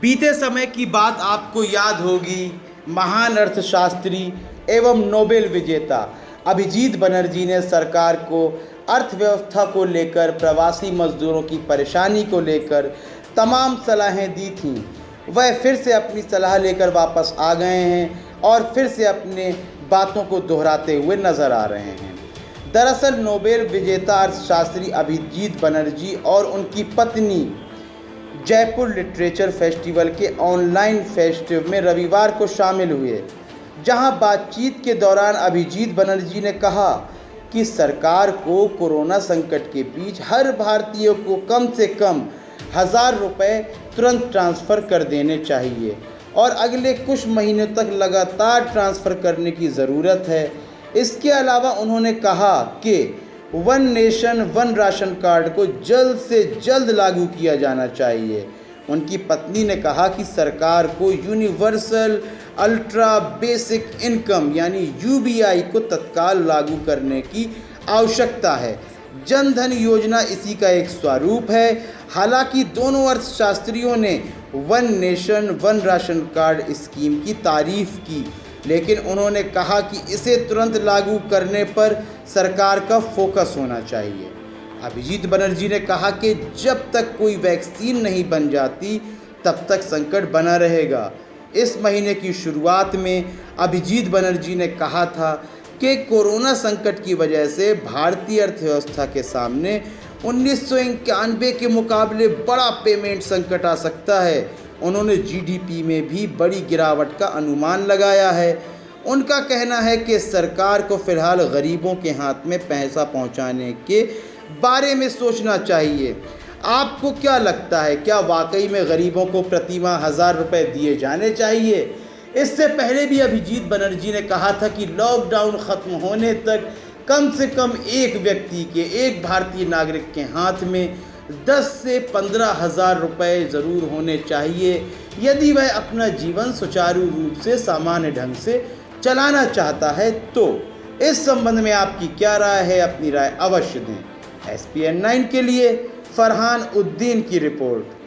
बीते समय की बात आपको याद होगी। महान अर्थशास्त्री एवं नोबेल विजेता अभिजीत बनर्जी ने सरकार को अर्थव्यवस्था को लेकर, प्रवासी मजदूरों की परेशानी को लेकर तमाम सलाहें दी थीं। वह फिर से अपनी सलाह लेकर वापस आ गए हैं और फिर से अपने बातों को दोहराते हुए नजर आ रहे हैं। दरअसल नोबेल विजेता अर्थशास्त्री अभिजीत बनर्जी और उनकी पत्नी जयपुर लिटरेचर फेस्टिवल के ऑनलाइन फेस्टिव में रविवार को शामिल हुए, जहां बातचीत के दौरान अभिजीत बनर्जी ने कहा कि सरकार को कोरोना संकट के बीच हर भारतीय को कम से कम 1000 रुपये तुरंत ट्रांसफ़र कर देने चाहिए और अगले कुछ महीनों तक लगातार ट्रांसफ़र करने की ज़रूरत है। इसके अलावा उन्होंने कहा कि one nation one ration card को जल्द से जल्द लागू किया जाना चाहिए। उनकी पत्नी ने कहा कि सरकार को यूनिवर्सल अल्ट्रा बेसिक इनकम यानी यूबीआई को तत्काल लागू करने की आवश्यकता है। जन धन योजना इसी का एक स्वरूप है। हालांकि दोनों अर्थशास्त्रियों ने one nation one ration card scheme की तारीफ की, लेकिन उन्होंने कहा कि इसे तुरंत लागू करने पर सरकार का फोकस होना चाहिए। अभिजीत बनर्जी ने कहा कि जब तक कोई वैक्सीन नहीं बन जाती तब तक संकट बना रहेगा। इस महीने की शुरुआत में अभिजीत बनर्जी ने कहा था कि कोरोना संकट की वजह से भारतीय अर्थव्यवस्था के सामने 1991 के मुकाबले बड़ा पेमेंट संकट आ सकता है। उन्होंने जीडीपी में भी बड़ी गिरावट का अनुमान लगाया है। उनका कहना है कि सरकार को फिलहाल गरीबों के हाथ में पैसा पहुंचाने के बारे में सोचना चाहिए। आपको क्या लगता है, क्या वाकई में गरीबों को प्रति माह 1000 रुपये दिए जाने चाहिए? इससे पहले भी अभिजीत बनर्जी ने कहा था कि लॉकडाउन ख़त्म होने तक कम से कम एक व्यक्ति के, एक भारतीय नागरिक के हाथ में 10 से 15,000 रुपये ज़रूर होने चाहिए यदि वह अपना जीवन सुचारू रूप से सामान्य ढंग से चलाना चाहता है। तो इस संबंध में आपकी क्या राय है? अपनी राय अवश्य दें। SPN 9 के लिए फरहान उद्दीन की रिपोर्ट।